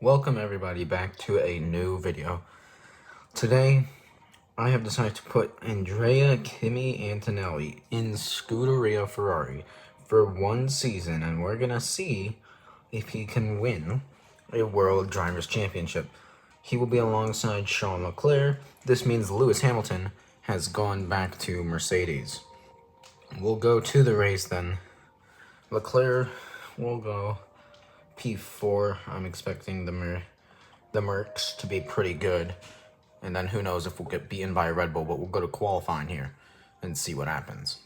Welcome everybody back to a new video. Today, I have decided to put Kimi Antonelli in Scuderia Ferrari for one season, and we're gonna see if he can win a World Drivers' Championship. He will be alongside Charles Leclerc. This means Lewis Hamilton has gone back to Mercedes. We'll go to the race then. Leclerc will go P4. I'm expecting the Mercs to be pretty good. And then who knows if we'll get beaten by a Red Bull, but we'll go to qualifying here and see what happens.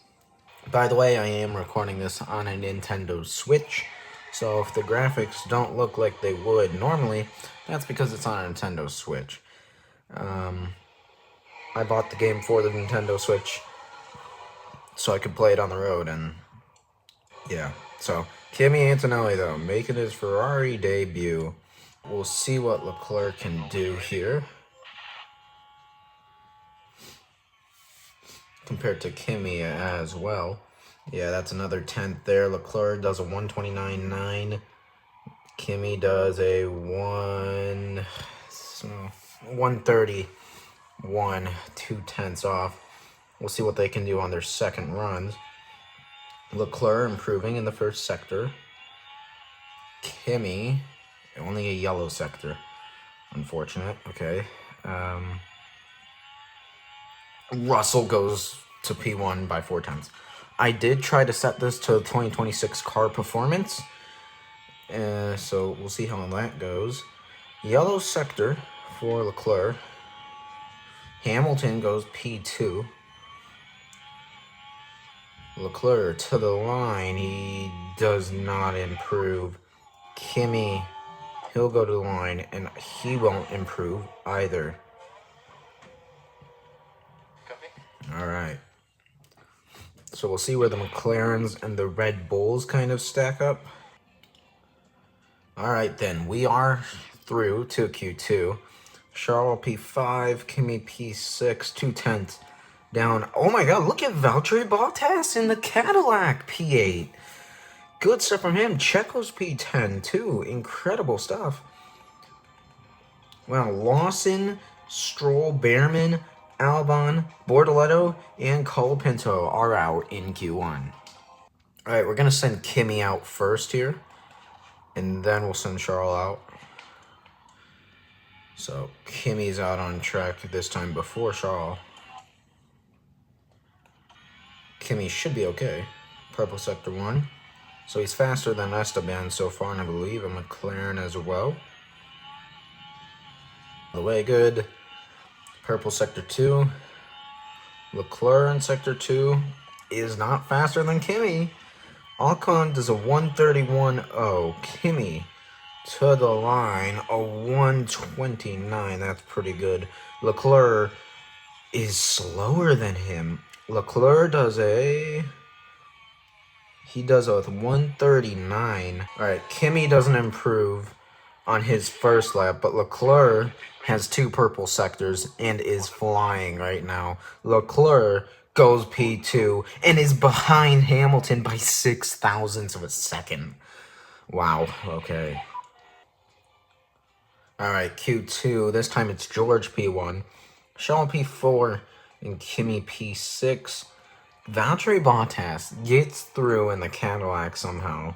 By the way, I am recording this on a Nintendo Switch, so if the graphics don't look like they would normally, that's because it's on a Nintendo Switch. I bought the game for the Nintendo Switch so I could play it on the road, and yeah. So, Kimi Antonelli, though, making his Ferrari debut. We'll see what Leclerc can do here compared to Kimi as well. Yeah, that's another 10th there. Leclerc does a 129.9. Kimi does a 131, 2/10 off. We'll see what they can do on their second runs. Leclerc improving in the first sector. Kimi, only a yellow sector. Unfortunate. Okay. Russell goes to P1 by 4/10. I did try to set this to 2026 car performance. So we'll see how that goes. Yellow sector for Leclerc. Hamilton goes P2. Leclerc to the line. He does not improve. Kimi, he'll go to the line, and he won't improve either. All right. So we'll see where the McLarens and the Red Bulls kind of stack up. All right, then. We are through to Q2. Charles P5, Kimi P6, 2/10 down. Oh my god, look at Valtteri Bottas in the Cadillac P8. Good stuff from him. Checo's P10 too. Incredible stuff. Wow, Lawson, Stroll, Behrman, Albon, Bortoleto, and Colapinto are out in Q1. All right, we're going to send Kimi out first here, and then we'll send Charles out. So Kimi's out on track this time before Charles. Kimi should be okay. Purple sector 1. So he's faster than Esteban so far, and I believe a McLaren as well. The way good. Purple sector 2. Leclerc in sector 2 is not faster than Kimi. Ocon does a 131.0. Kimi to the line, a 129. That's pretty good. Leclerc is slower than him. Leclerc does a 139. All right, Kimi doesn't improve on his first lap, but Leclerc has 2 purple sectors and is flying right now. Leclerc goes P2 and is behind Hamilton by 6 thousandths of a second. Wow, okay. All right, Q2. This time it's George P1, Charles P4, and Kimi P6. Valtteri Bottas gets through in the Cadillac somehow.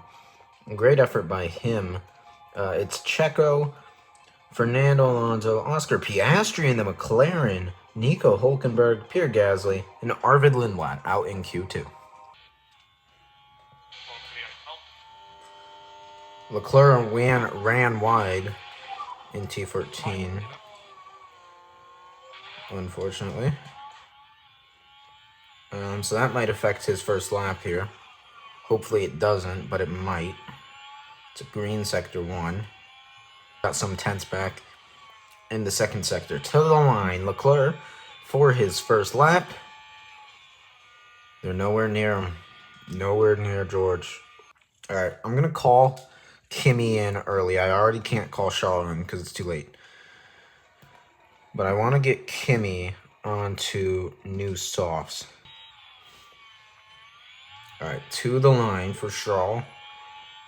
Great effort by him. It's Checo, Fernando Alonso, Oscar Piastri in the McLaren, Nico Hulkenberg, Pierre Gasly, and Arvid Lindblad out in Q2. Leclerc ran wide in T14, unfortunately. So that might affect his first lap here. Hopefully it doesn't, but it might. It's a green sector 1. Got some tenths back in the second sector. To the line, Leclerc for his first lap. They're nowhere near him. Nowhere near George. All right, I'm going to call Kimi in early. I already can't call Charles in because it's too late. But I want to get Kimi onto new softs. All right, to the line for Charles.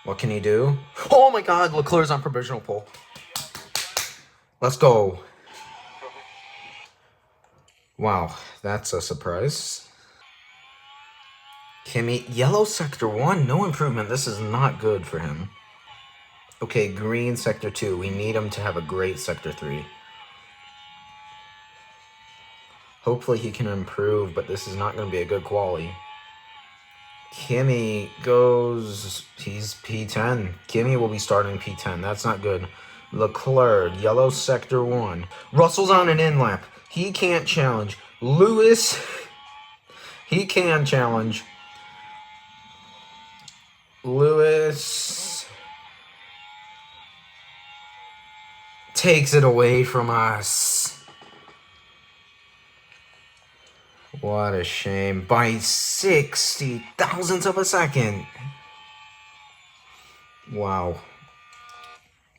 What can he do? Oh my god, Leclerc's on provisional pole. Let's go. Wow, that's a surprise. Kimi, yellow sector 1, no improvement. This is not good for him. Okay, green sector 2. We need him to have a great sector 3. Hopefully he can improve, but this is not going to be a good quality. Kimi goes... He's P10. Kimi will be starting P10. That's not good. Leclerc, yellow sector 1. Russell's on an in-lap. He can't challenge. Lewis... He can challenge. Lewis... takes it away from us. What a shame. By 60 thousandths of a second. Wow.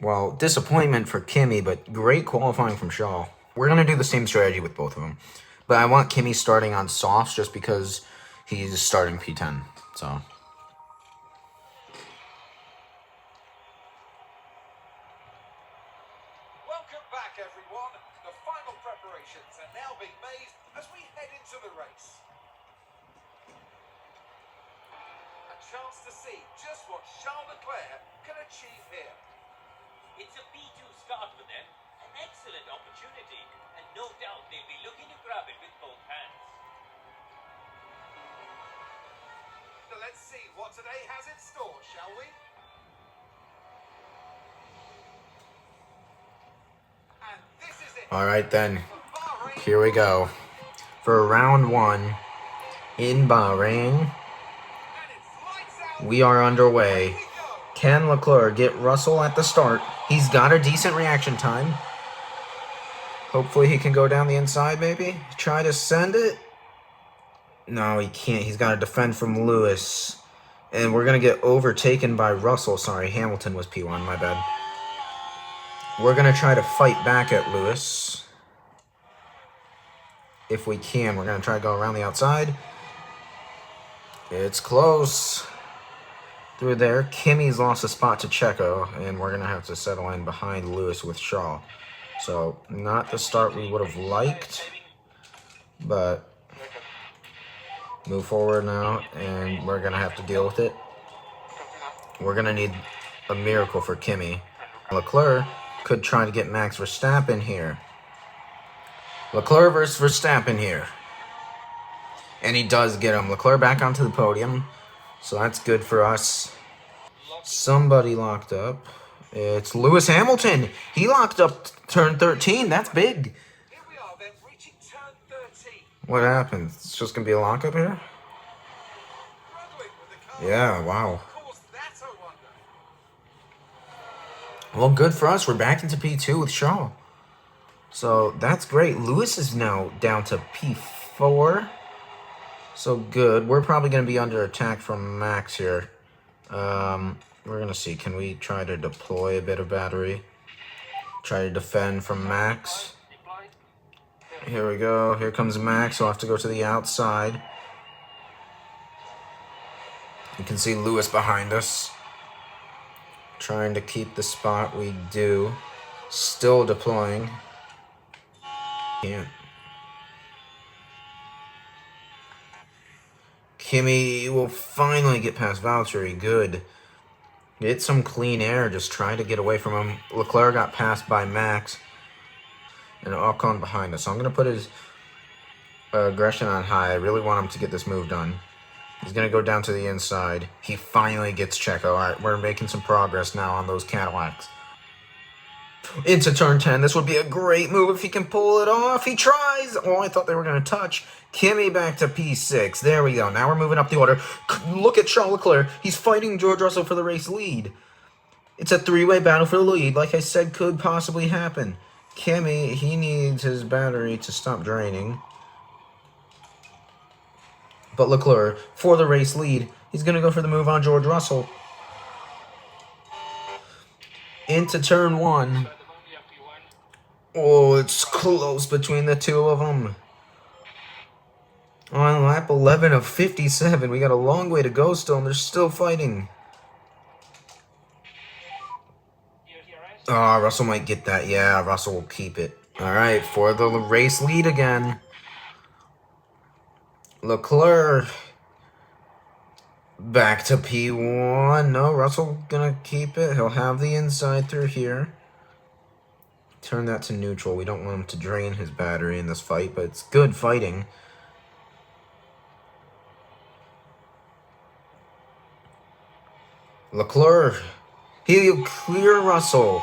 Well, disappointment for Kimi, but great qualifying from Shaw. We're going to do the same strategy with both of them. But I want Kimi starting on softs just because he's starting P10. So... everyone, the final preparations are now being made as we head into the race. A chance to see just what Charles Leclerc can achieve here. It's a P2 start for them, an excellent opportunity, and no doubt they'll be looking to grab it with both hands. So let's see what today has in store, shall we? Alright then, here we go. For round 1 in Bahrain, we are underway. Can Leclerc get Russell at the start? He's got a decent reaction time. Hopefully he can go down the inside maybe. Try to send it. No, he can't. He's got to defend from Lewis. And we're going to get overtaken by Russell. Sorry, Hamilton was P1, my bad. We're going to try to fight back at Lewis. If we can, we're going to try to go around the outside. It's close. Through there, Kimi's lost a spot to Checo, and we're going to have to settle in behind Lewis with Shaw. So, not the start we would have liked, but move forward now, and we're going to have to deal with it. We're going to need a miracle for Kimi. Leclerc could try to get Max Verstappen here. Leclerc versus Verstappen here. And he does get him. Leclerc back onto the podium. So that's good for us. Somebody locked up. It's Lewis Hamilton. He locked up turn 13. That's big. Here we are then, reaching turn 13. What happened? It's just going to be a lockup here? Yeah, wow. Well, good for us. We're back into P2 with Shaw. So, that's great. Lewis is now down to P4. So, good. We're probably going to be under attack from Max here. We're going to see. Can we try to deploy a bit of battery? Try to defend from Max. Here we go. Here comes Max. We'll have to go to the outside. You can see Lewis behind us. Trying to keep the spot we do. Still deploying. Can't. Kimi will finally get past Valtteri. Good. Get some clean air. Just try to get away from him. Leclerc got passed by Max. And Ocon behind us. So I'm going to put his aggression on high. I really want him to get this move done. He's going to go down to the inside. He finally gets Checo. All right, we're making some progress now on those Cadillacs. Into turn 10. This would be a great move if he can pull it off. He tries. Oh, I thought they were going to touch. Kimi back to P6. There we go. Now we're moving up the order. Look at Charles Leclerc. He's fighting George Russell for the race lead. It's a three-way battle for the lead. Like I said, could possibly happen. Kimi, he needs his battery to stop draining. But Leclerc, for the race lead, he's going to go for the move on George Russell. Into turn 1. Oh, it's close between the two of them. On lap 11 of 57. We got a long way to go still, and they're still fighting. Oh, Russell might get that. Yeah, Russell will keep it. All right, for the race lead again. Leclerc back to P1. No, Russell gonna keep it. He'll have the inside through here. Turn that to neutral. We don't want him to drain his battery in this fight, but it's good fighting. Leclerc, he'll clear Russell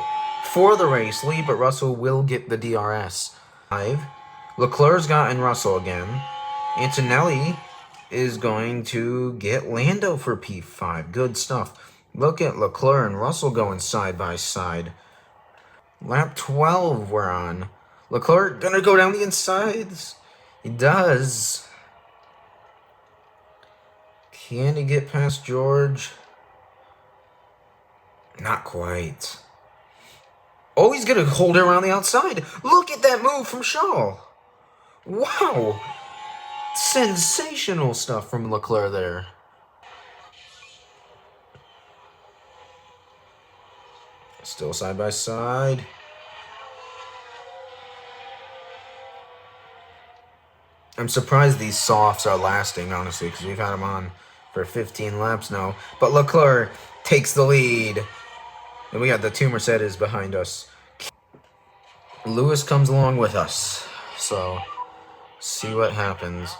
for the race lead, but Russell will get the DRS. Leclerc's gotten Russell again. Antonelli is going to get Lando for P5. Good stuff. Look at Leclerc and Russell going side by side. Lap 12 we're on. Leclerc gonna go down the insides. He does. Can he get past George? Not quite. Oh, he's gonna hold it around the outside. Look at that move from Shaw. Wow. Sensational stuff from Leclerc there. Still side by side. I'm surprised these softs are lasting, honestly, because we've had them on for 15 laps now. But Leclerc takes the lead. And we got the two Mercedes behind us. Lewis comes along with us. So, see what happens.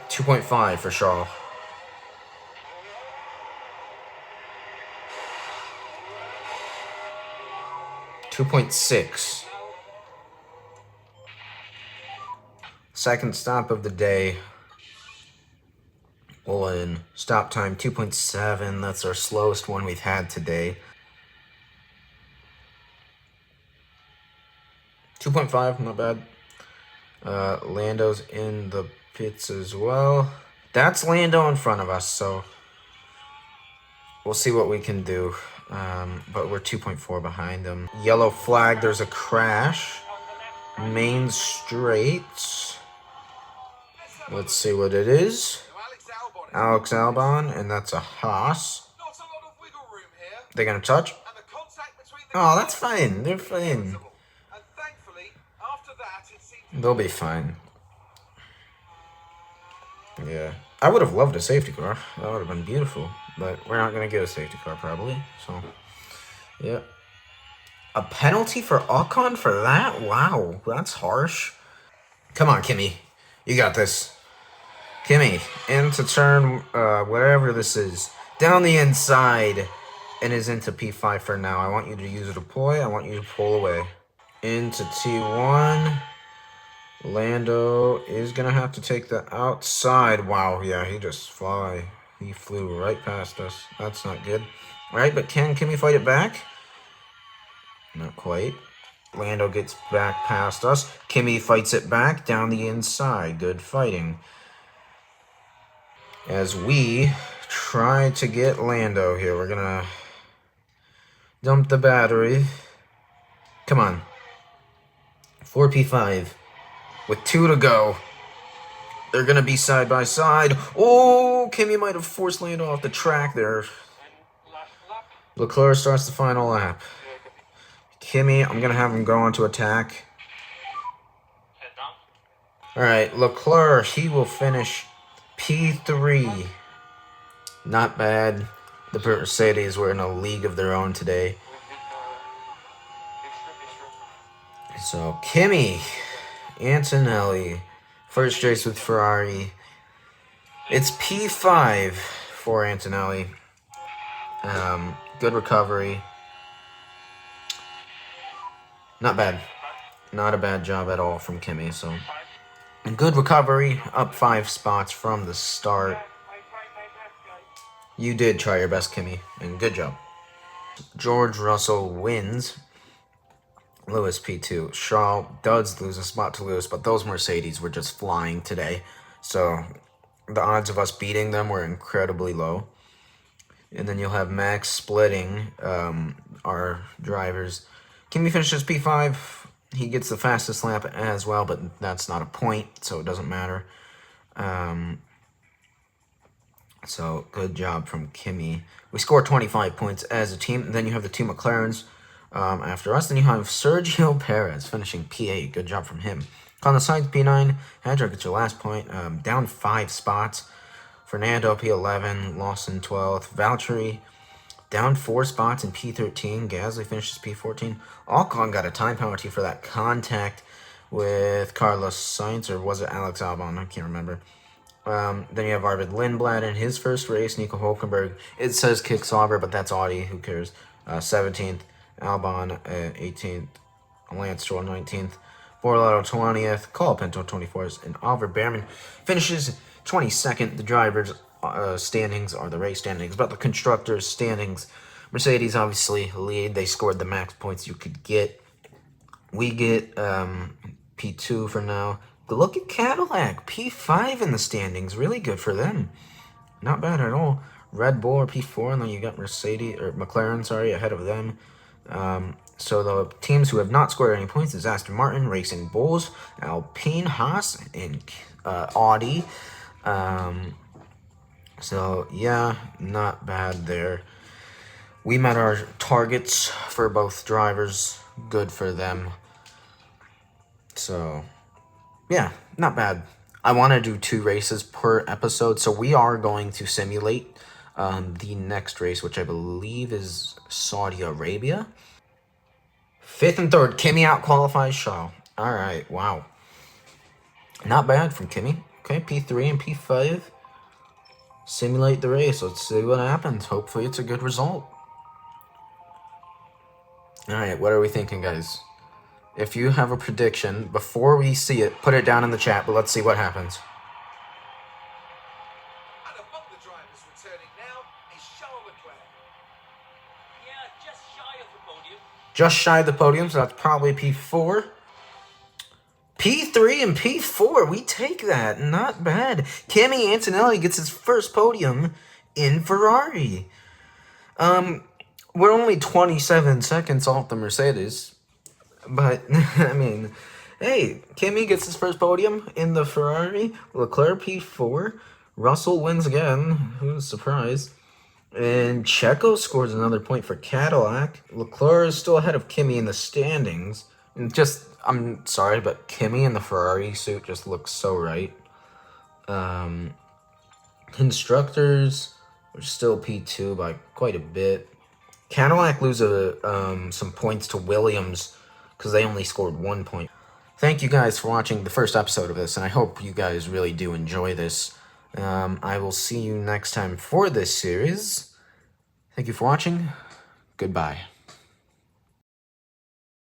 2.5 for Shaw. .6. Second stop of the day. Pull in. Stop time 2.7. That's our slowest one we've had today. 2.5, not bad. Lando's in the pits as well. That's Lando in front of us, so we'll see what we can do. But we're 2.4 behind them. Yellow flag, there's a crash. Main straight. Let's see what it is. Alex Albon, and that's a Haas. They're gonna touch? Oh, that's fine. They're fine. They'll be fine. Yeah. I would have loved a safety car. That would have been beautiful. But we're not going to get a safety car, probably. So, yeah. A penalty for Ocon for that? Wow. That's harsh. Come on, Kimi. You got this. Kimi, into turn, whatever this is. Down the inside. And is into P5 for now. I want you to use a deploy. I want you to pull away. Into T1. Lando is going to have to take the outside. Wow, yeah, he flew right past us. That's not good. All right, but can Kimi fight it back? Not quite. Lando gets back past us. Kimi fights it back down the inside. Good fighting. As we try to get Lando here, we're going to dump the battery. Come on. 4P5. With 2 to go. They're going to be side by side. Oh, Kimi might have forced Lando off the track there. Leclerc starts the final lap. Kimi, I'm going to have him go on to attack. Alright, Leclerc, he will finish P3. Not bad. The Mercedes were in a league of their own today. So, Kimi Antonelli, first race with Ferrari. It's P5 for Antonelli. Good recovery. Not bad. Not a bad job at all from Kimi. So, good recovery. Up 5 spots from the start. You did try your best, Kimi, and good job. George Russell wins. Lewis P2. Shaw does lose a spot to Lewis, but those Mercedes were just flying today. So the odds of us beating them were incredibly low. And then you'll have Max splitting our drivers. Kimi finishes P5. He gets the fastest lap as well, but that's not a point, so it doesn't matter. So, good job from Kimi. We scored 25 points as a team. Then you have the two McLarens after us. Then you have Sergio Perez finishing P8. Good job from him. On the side, P9. Hendrick gets your last point. Down 5 spots. Fernando, P11. Lawson, 12th. Valtteri, down 4 spots in P13. Gasly finishes P14. Ocon got a time penalty for that contact with Carlos Sainz, or was it Alex Albon? I can't remember. Then you have Arvid Lindblad in his first race. Nico Hulkenberg, it says kick Sauber, but that's Audi. Who cares? 17th. Albon 18th. Lance Stroll 19th. Borlato 20th. Colapinto 24th. And Oliver Behrman finishes 22nd. The drivers' standings are the race standings, but the constructors' standings, Mercedes obviously lead. They scored the max points you could get. We get P2 for now. But look at Cadillac, P5 in the standings. Really good for them. Not bad at all. Red Bull are P4, and then you got McLaren, ahead of them. So the teams who have not scored any points is Aston Martin, Racing Bulls, Alpine, Haas, and Audi. So yeah, not bad there. We met our targets for both drivers. Good for them. So yeah, not bad. I want to do 2 races per episode, so we are going to simulate the next race, which I believe is Saudi Arabia. 5th and 3rd, Kimi out-qualifies Shaw. All right, wow. Not bad from Kimi. Okay, P3 and P5. Simulate the race. Let's see what happens. Hopefully it's a good result. All right, what are we thinking, guys? If you have a prediction, before we see it, put it down in the chat, but let's see what happens. And among the drivers returning now is Charles Leclerc. Yeah, just shy of the podium. Just shy of the podium, so that's probably P4. P3 and P4, we take that. Not bad. Kimi Antonelli gets his first podium in Ferrari. We're only 27 seconds off the Mercedes. But, I mean, hey, Kimi gets his first podium in the Ferrari. Leclerc P4. Russell wins again. Who's surprised? And Checo scores another point for Cadillac. Leclerc is still ahead of Kimi in the standings. And I'm sorry, but Kimi in the Ferrari suit just looks so right. Constructors are still P2 by quite a bit. Cadillac loses some points to Williams because they only scored 1 point. Thank you guys for watching the first episode of this, and I hope you guys really do enjoy this. I will see you next time for this series. Thank you for watching. Goodbye.